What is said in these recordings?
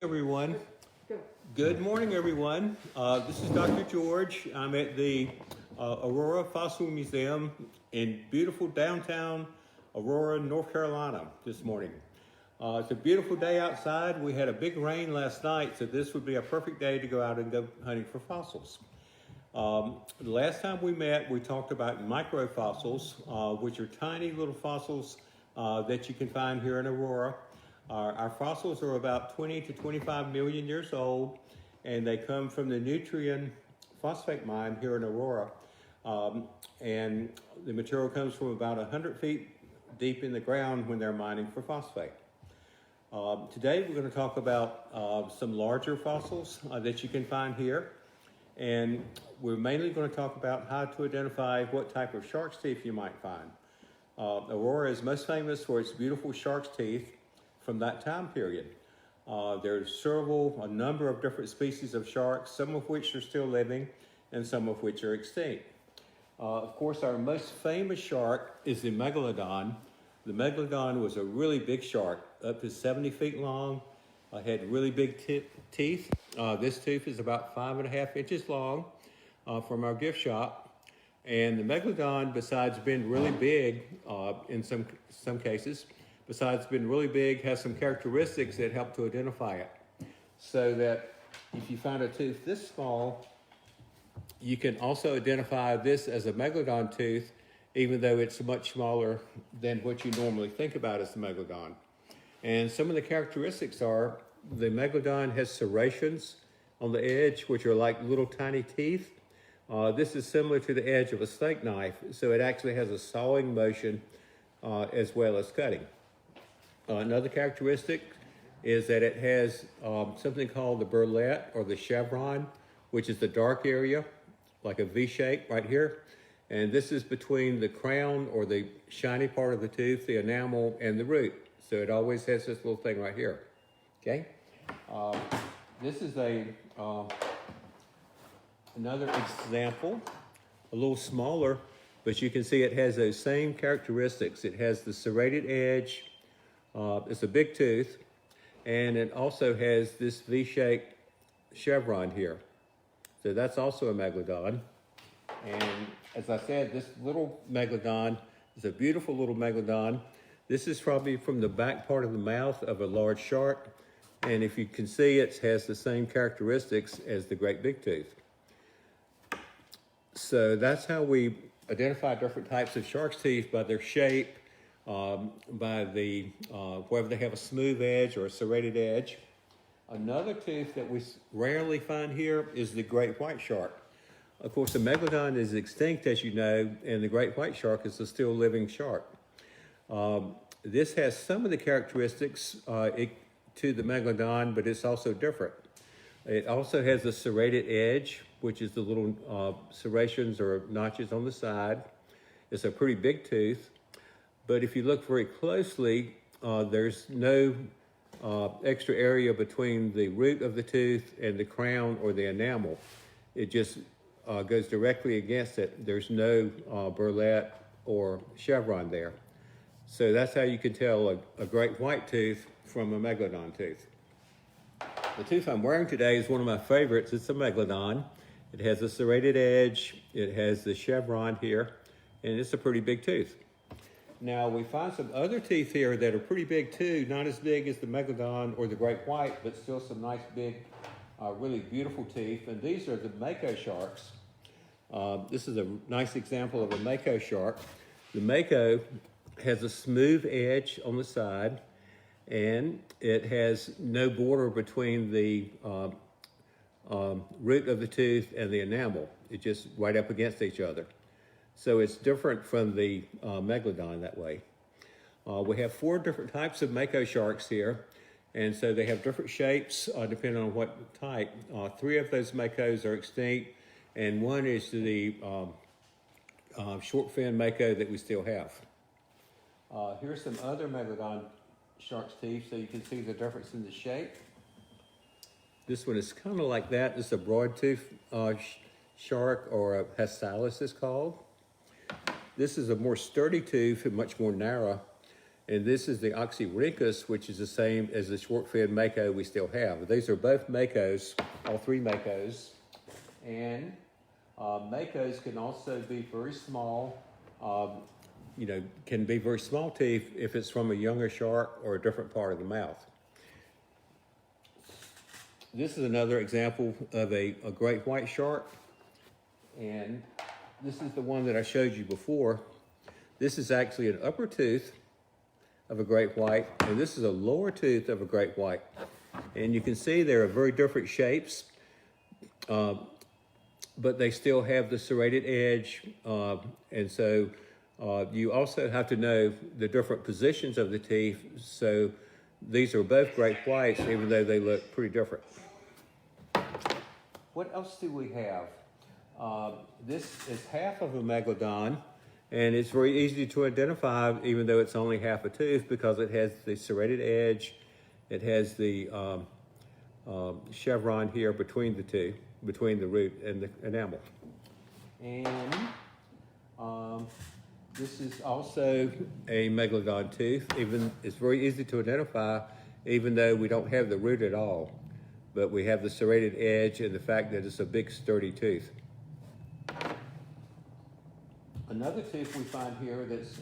Everyone. Good morning, everyone. This is Dr. George. I'm at the Aurora.Fossil.Museum in beautiful downtown Aurora, North Carolina this morning. It's a beautiful day outside. We had a big rain last night, so this would be a perfect day to go out and go hunting for fossils. The last time we met, we talked about microfossils, which are tiny little fossils that you can find here in Aurora. Our fossils are about 20 to 25 million years old, and they come from the Nutrien phosphate mine here in Aurora. And the material comes from about 100 feet deep in the ground when they're mining for phosphate. Today we're going to talk about some larger fossils that you can find here. And we're mainly going to talk about how to identify what type of shark's teeth you might find. Aurora is most famous for its beautiful shark's teeth from that time period. There's a number of different species of sharks, some of which are still living and some of which are extinct. Of course, our most famous shark is the megalodon. The megalodon was a really big shark, up to 70 feet long. Had really big teeth. This tooth is about 5.5 inches long from our gift shop. And the megalodon, besides being really big in some cases, besides being really big, has some characteristics that help to identify it. So that if you find a tooth this small, you can also identify this as a megalodon tooth, even though it's much smaller than what you normally think about as the megalodon. And some of the characteristics are the megalodon has serrations on the edge, which are like little tiny teeth. This is similar to the edge of a steak knife, so it actually has a sawing motion as well as cutting. Another characteristic is that it has something called the burlette or the chevron, which is the dark area, like a V shape right here. And this is between the crown or the shiny part of the tooth, the enamel, and the root. So it always has this little thing right here. Okay? This is another example, a little smaller, but you can see it has those same characteristics. It has the serrated edge. It's a big tooth, and it also has this V-shaped chevron here. So that's also a megalodon. And as I said, this little megalodon is a beautiful little megalodon. This is probably from the back part of the mouth of a large shark. And if you can see, it has the same characteristics as the great big tooth. So that's how we identify different types of shark's teeth, by their shape, by whether they have a smooth edge or a serrated edge. Another tooth that we rarely find here is the great white shark. Of course, the megalodon is extinct, as you know, and the great white shark is a still living shark. This has some of the characteristics to the megalodon, but it's also different. It also has a serrated edge, which is the little serrations or notches on the side. It's a pretty big tooth. But if you look very closely, there's no extra area between the root of the tooth and the crown or the enamel. It just goes directly against it. There's no burlette or chevron there. So that's how you can tell a great white tooth from a megalodon tooth. The tooth I'm wearing today is one of my favorites. It's a megalodon. It has a serrated edge. It has the chevron here, and it's a pretty big tooth. Now, we find some other teeth here that are pretty big too, not as big as the megalodon or the great white, but still some nice big, really beautiful teeth. And these are the mako sharks. This is a nice example of a mako shark. The mako has a smooth edge on the side, and it has no border between the root of the tooth and the enamel. It's just right up against each other. So it's different from the megalodon that way. We have 4 different types of mako sharks here, and so they have different shapes depending on what type. 3 of those makos are extinct, and 1 is the short fin mako that we still have. Here's some other megalodon shark's teeth, so you can see the difference in the shape. This one is kind of like that. It's a broad tooth shark, or a hastalis it's called. This is a more sturdy tooth and much more narrow. And this is the Oxyrhynchus, which is the same as the short-finned mako we still have. These are both makos, all three makos. And makos can also be very small, can be very small teeth if it's from a younger shark or a different part of the mouth. This is another example of a great white shark. And this is the one that I showed you before. This is actually an upper tooth of a great white, and this is a lower tooth of a great white. And you can see they're very different shapes, but they still have the serrated edge. And so you also have to know the different positions of the teeth. So these are both great whites, even though they look pretty different. What else do we have? This is half of a megalodon, and it's very easy to identify, even though it's only half a tooth, because it has the serrated edge. It has the chevron here between the two, between the root and the enamel. And this is also a megalodon tooth. It's very easy to identify, even though we don't have the root at all. But we have the serrated edge and the fact that it's a big, sturdy tooth. Another tooth we find here that's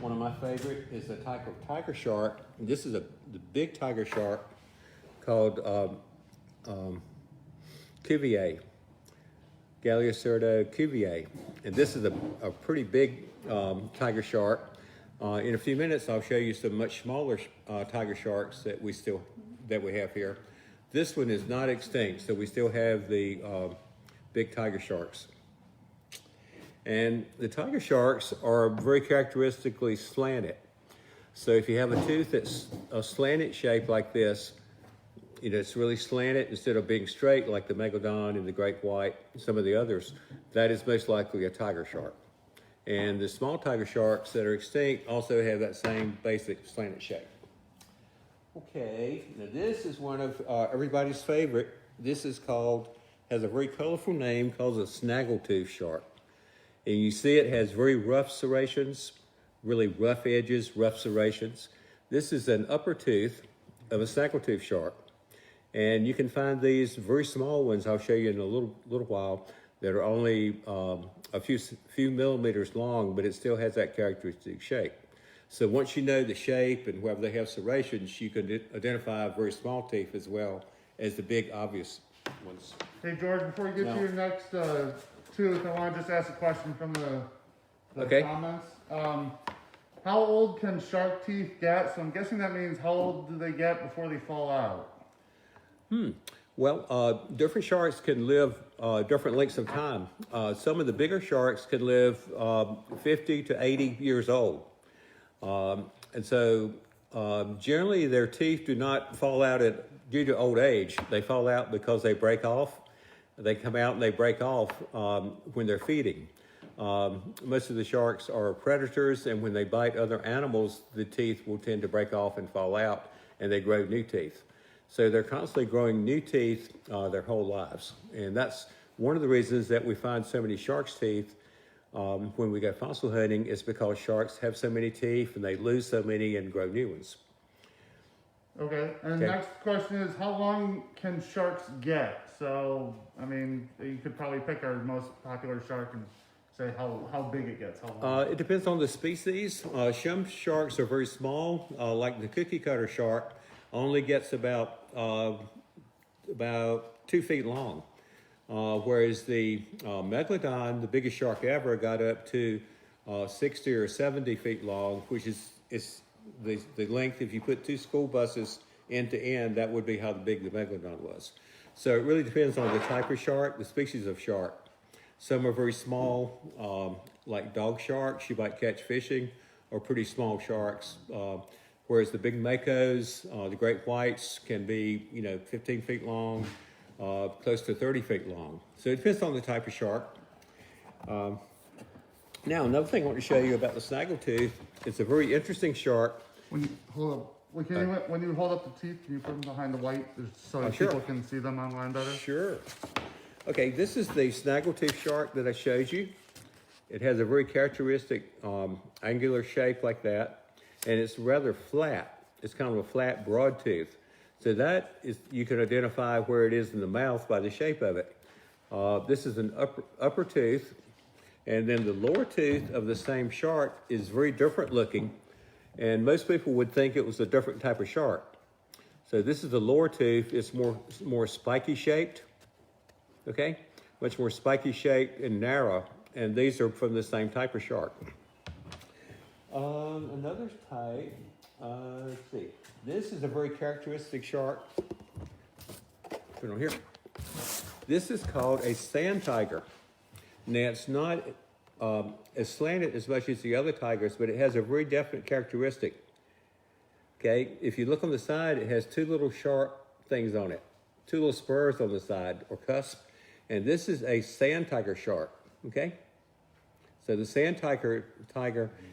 one of my favorite is the type of tiger shark. This is the big tiger shark called Cuvier, Galliosirdo Cuvier. And this is a pretty big tiger shark. In a few minutes, I'll show you some much smaller tiger sharks that we have here. This one is not extinct, so we still have the big tiger sharks. And the tiger sharks are very characteristically slanted. So if you have a tooth that's a slanted shape like this, it's really slanted instead of being straight like the megalodon and the great white and some of the others, that is most likely a tiger shark. And the small tiger sharks that are extinct also have that same basic slanted shape. Okay, now this is one of everybody's favorite. This is has a very colorful name called a snaggletooth shark. And you see it has very rough serrations, really rough edges, rough serrations. This is an upper tooth of a snaggletooth shark. And you can find these very small ones, I'll show you in a little while, that are only a few millimeters long, but it still has that characteristic shape. So once you know the shape and whether they have serrations, you can identify very small teeth as well as the big obvious ones. Hey George, before we get to your next tooth, I want to just ask a question from the comments. How old can shark teeth get? So I'm guessing that means how old do they get before they fall out? Well, different sharks can live different lengths of time. Some of the bigger sharks can live 50 to 80 years old. And so generally their teeth do not fall out due to old age. They fall out because they break off. They come out and they break off when they're feeding. Most of the sharks are predators, and when they bite other animals, the teeth will tend to break off and fall out, and they grow new teeth. So they're constantly growing new teeth their whole lives. And that's one of the reasons that we find so many shark's teeth when we go fossil hunting, is because sharks have so many teeth and they lose so many and grow new ones. Okay, and the next question is, how long can sharks get? So, I mean, you could probably pick our most popular shark and say how big it gets. How long? It depends on the species. Some sharks are very small, like the cookie cutter shark, only gets about 2 feet long. Whereas the megalodon, the biggest shark ever, got up to 60 or 70 feet long, which is the length. If you put 2 school buses end to end, that would be how big the megalodon was. So it really depends on the type of shark, the species of shark. Some are very small, like dog sharks you might catch fishing, or pretty small sharks. Whereas the big makos, the great whites, can be 15 feet long, close to 30 feet long. So it depends on the type of shark. Now, another thing I want to show you about the snaggletooth, it's a very interesting shark. When you hold up the teeth, can you put them behind the white so Sure. people can see them online better? Sure. Okay, this is the snaggletooth shark that I showed you. It has a very characteristic angular shape like that. and it's rather flat. It's kind of a flat, broad tooth. So that is, you can identify where it is in the mouth by the shape of it. This is an upper tooth, and then the lower tooth of the same shark is very different looking, and most people would think it was a different type of shark. So this is the lower tooth. It's more spiky shaped, okay? Much more spiky shaped and narrow, and these are from the same type of shark. Another type, let's see. This is a very characteristic shark. Put it on here. This is called a sand tiger. Now it's not as slanted as much as the other tigers, but it has a very definite characteristic. Okay, if you look on the side, it has two little sharp things on it, two little spurs on the side or cusp, and this is a sand tiger shark. Okay, so the sand tiger,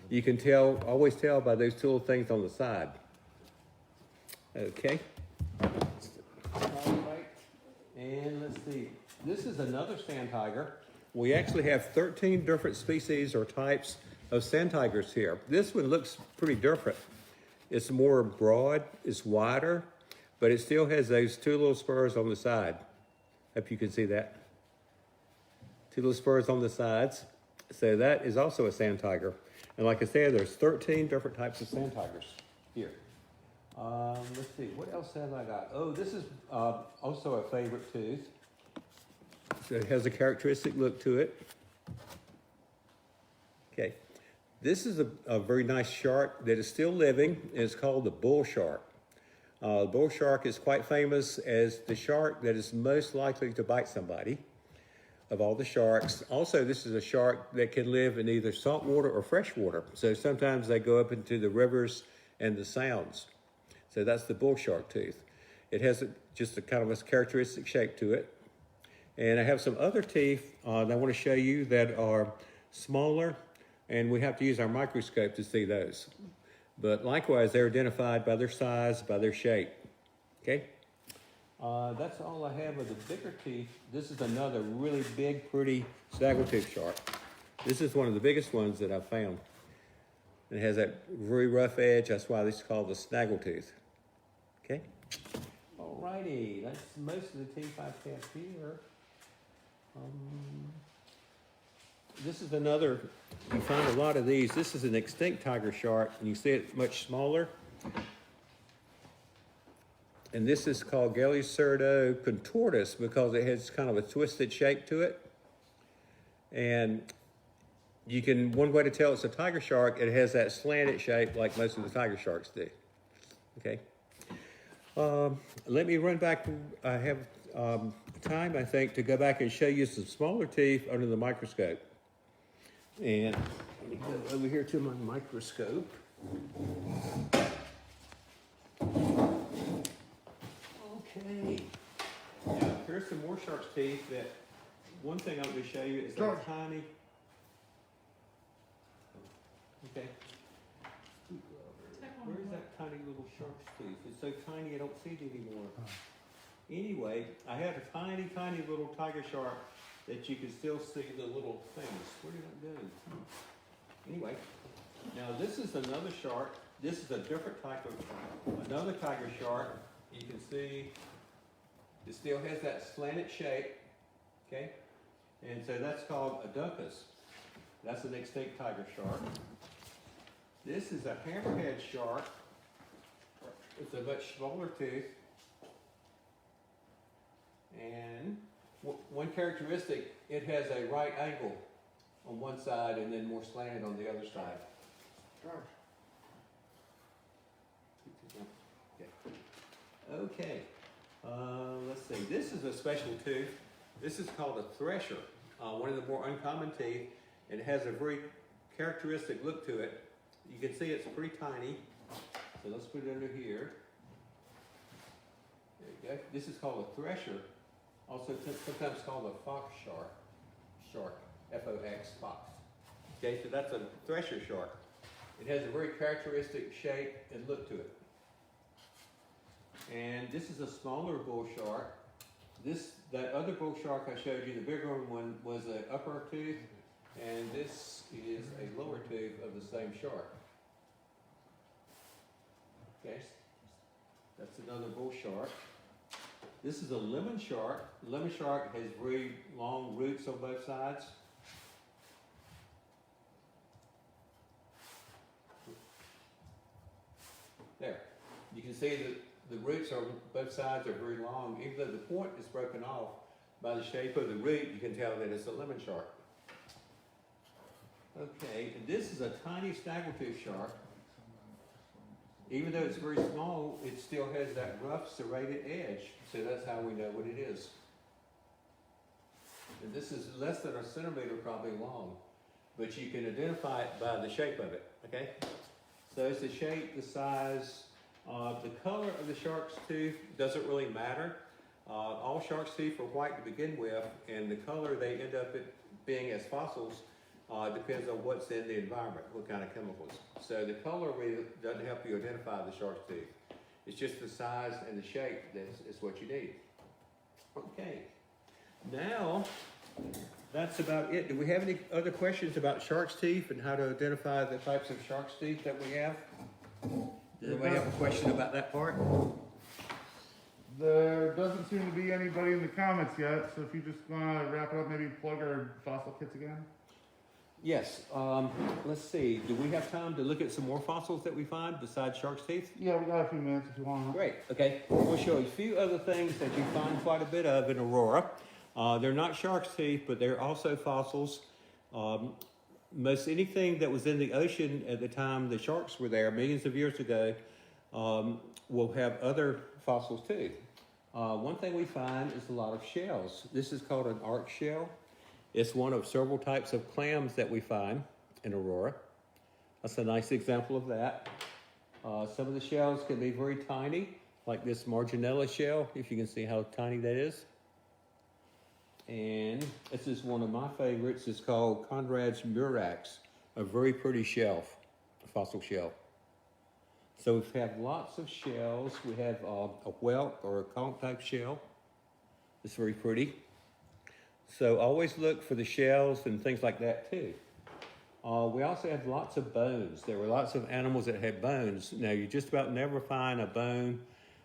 you can always tell by those two little things on the side. Okay. All right. And let's see. This is another sand tiger. We actually have 13 different species or types of sand tigers here. This one looks pretty different. It's more broad, it's wider, but it still has those two little spurs on the side. Hope you can see that. Two little spurs on the sides. So that is also a sand tiger. And like I said, there's 13 different types of sand tigers here. Let's see, what else have I got? Oh, this is also a favorite tooth. So it has a characteristic look to it. Okay, this is a very nice shark that is still living, and it's called the bull shark. The bull shark is quite famous as the shark that is most likely to bite somebody of all the sharks. Also, this is a shark that can live in either salt water or fresh water. So sometimes they go up into the rivers and the sounds. So that's the bull shark tooth. It has just a kind of a characteristic shape to it. And I have some other teeth that I want to show you that are smaller, and we have to use our microscope to see those. But likewise, they're identified by their size, by their shape. Okay? That's all I have of the bigger teeth. This is another really big, pretty snaggletooth shark. This is one of the biggest ones that I've found. It has that very rough edge. That's why this is called the snaggletooth. Okay? Alrighty, that's most of the teeth I have here. This is another, you find a lot of these. This is an extinct tiger shark, and you see it much smaller. And this is called Galeocerdo contortus because it has kind of a twisted shape to it. And you can, one way to tell it's a tiger shark, it has that slanted shape like most of the tiger sharks do. Okay. Let me run back. I have time, I think, to go back and show you some smaller teeth under the microscope. And let me go over here to my microscope. Okay. Now, here's some more shark's teeth that one thing I'm going to show you is that tiny. Okay. Where's that tiny little shark's tooth? It's so tiny I don't see it anymore. Anyway, I have a tiny, tiny little tiger shark that you can still see the little things. Where did that go? Anyway, now this is another shark. This is a different type of, another tiger shark. You can see it still has that slanted shape, okay? And so that's called a duncus. That's an extinct tiger shark. This is a hammerhead shark. It's a much smaller tooth. And one characteristic, it has a right angle on one side and then more slanted on the other side. Okay, let's see. This is a special tooth. This is called a thresher, one of the more uncommon teeth, and it has a very characteristic look to it. You can see it's pretty tiny, so let's put it under here. There you go. This is called a thresher, also sometimes called a fox shark, F-O-X, fox. Okay, so that's a thresher shark. It has a very characteristic shape and look to it. And this is a smaller bull shark. That other bull shark I showed you, the bigger one was an upper tooth, and this is a lower tooth of the same shark. Okay, that's another bull shark. This is a lemon shark. Lemon shark has very long roots on both sides. There, you can see that the roots on both sides are very long. Even though the point is broken off, by the shape of the root, you can tell that it's a lemon shark. Okay, and this is a tiny snaggletooth shark. Even though it's very small, it still has that rough serrated edge, so that's how we know what it is. And this is less than a centimeter probably long, but you can identify it by the shape of it, okay? So it's the shape, the size, the color of the shark's tooth doesn't really matter. All shark's teeth are white to begin with, and the color they end up being as fossils depends on what's in the environment, what kind of chemicals. So the color really doesn't help you identify the shark's tooth. It's just the size and the shape that's what you need. Okay, now that's about it. Do we have any other questions about shark's teeth and how to identify the types of shark's teeth that we have? Does anybody have a question about that part? There doesn't seem to be anybody in the comments yet, so if you just want to wrap it up, maybe plug our fossil kits again. Yes, let's see. Do we have time to look at some more fossils that we find besides shark's teeth? Yeah, we got a few minutes if you want. Great, okay. We'll show you a few other things that you find quite a bit of in Aurora. They're not shark's teeth, but they're also fossils. Most anything that was in the ocean at the time the sharks were there, millions of years ago, will have other fossils too. One thing we find is a lot of shells. This is called an arch shell. It's one of several types of clams that we find in Aurora. That's a nice example of that. Some of the shells can be very tiny, like this Marginella shell, if you can see how tiny that is. And this is one of my favorites. It's called Conrad's Murax, a very pretty shell, a fossil shell. So we have lots of shells. We have a whelk or a conch type shell. It's very pretty. So always look for the shells and things like that too. We also have lots of bones. There were lots of animals that had bones. Now you just about never find a bone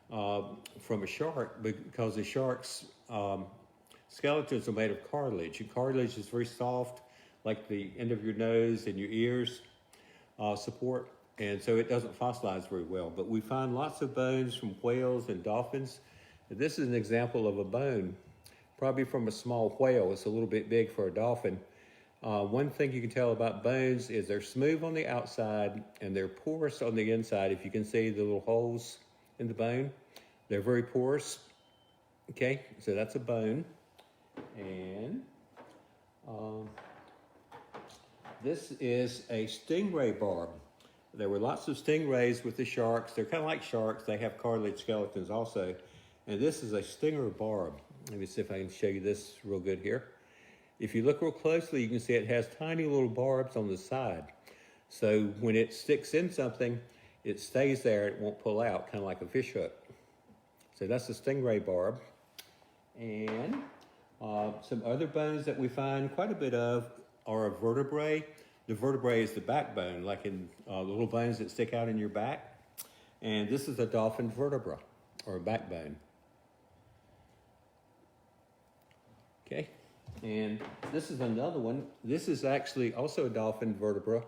from a shark because the shark's skeletons are made of cartilage. And cartilage is very soft, like the end of your nose and your ears support. And so it doesn't fossilize very well. But we find lots of bones from whales and dolphins. This is an example of a bone, probably from a small whale. It's a little bit big for a dolphin. One thing you can tell about bones is they're smooth on the outside and they're porous on the inside. If you can see the little holes in the bone, they're very porous. Okay, so that's a bone. And this is a stingray barb. There were lots of stingrays with the sharks. They're kind of like sharks. They have cartilage skeletons also. And this is a stinger barb. Let me see if I can show you this real good here. If you look real closely, you can see it has tiny little barbs on the side. So when it sticks in something, it stays there. It won't pull out, kind of like a fish hook. So that's a stingray barb. And some other bones that we find quite a bit of are a vertebrae. The vertebrae is the backbone, like in the little bones that stick out in your back. And this is a dolphin vertebra, or a backbone. Okay, and this is another one. This is actually also a dolphin vertebra,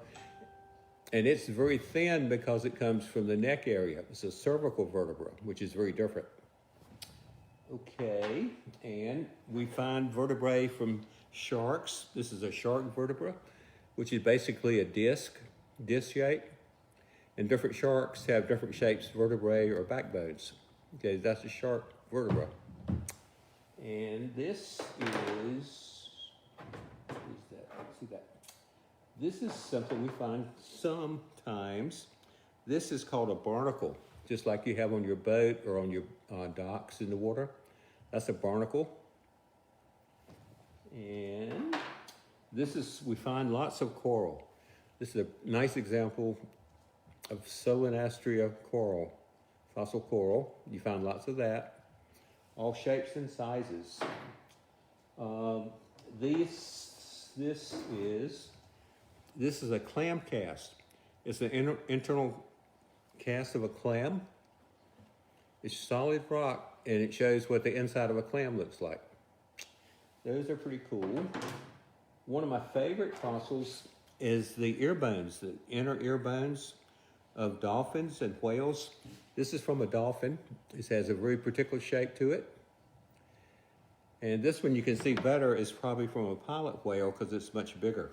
and it's very thin because it comes from the neck area. It's a cervical vertebra, which is very different. Okay, and we find vertebrae from sharks. This is a shark vertebra, which is basically a disc shape. And different sharks have different shapes, vertebrae or backbones. Okay, that's a shark vertebra. And this is, what is that? Let's see that. This is something we find sometimes. This is called a barnacle, just like you have on your boat or on your docks in the water. That's a barnacle. And this is, we find lots of coral. This is a nice example of Solenastria coral, fossil coral. You find lots of that. All shapes and sizes. This is a clam cast. It's an internal cast of a clam. It's solid rock, and it shows what the inside of a clam looks like. Those are pretty cool. One of my favorite fossils is the ear bones, the inner ear bones of dolphins and whales. This is from a dolphin. This has a very particular shape to it. And this one you can see better is probably from a pilot whale because it's much bigger.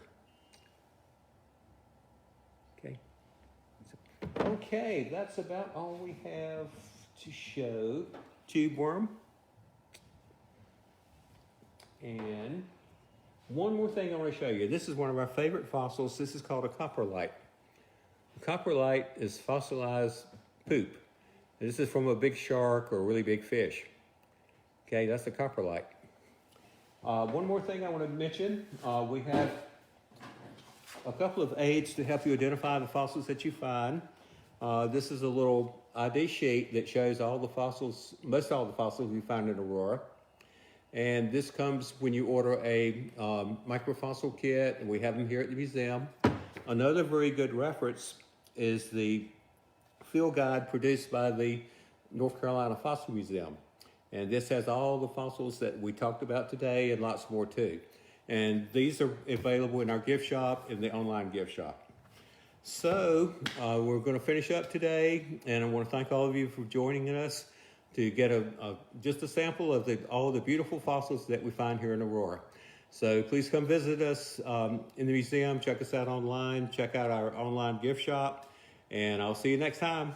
Okay, that's about all we have to show. Tube worm. And one more thing I want to show you. This is one of our favorite fossils. This is called a coprolite. Coprolite is fossilized poop. This is from a big shark or a really big fish. Okay, that's a coprolite. One more thing I want to mention. We have a couple of aids to help you identify the fossils that you find. This is a little ID sheet that shows all the fossils, most all the fossils we find in Aurora. And this comes when you order a microfossil kit, and we have them here at the museum. Another very good reference is the field guide produced by the Aurora.Fossil.Museum. And this has all the fossils that we talked about today and lots more too. And these are available in our gift shop, in the online gift shop. So we're going to finish up today, and I want to thank all of you for joining us to get just a sample of all the beautiful fossils that we find here in Aurora. So please come visit us in the museum, check us out online, check out our online gift shop, and I'll see you next time.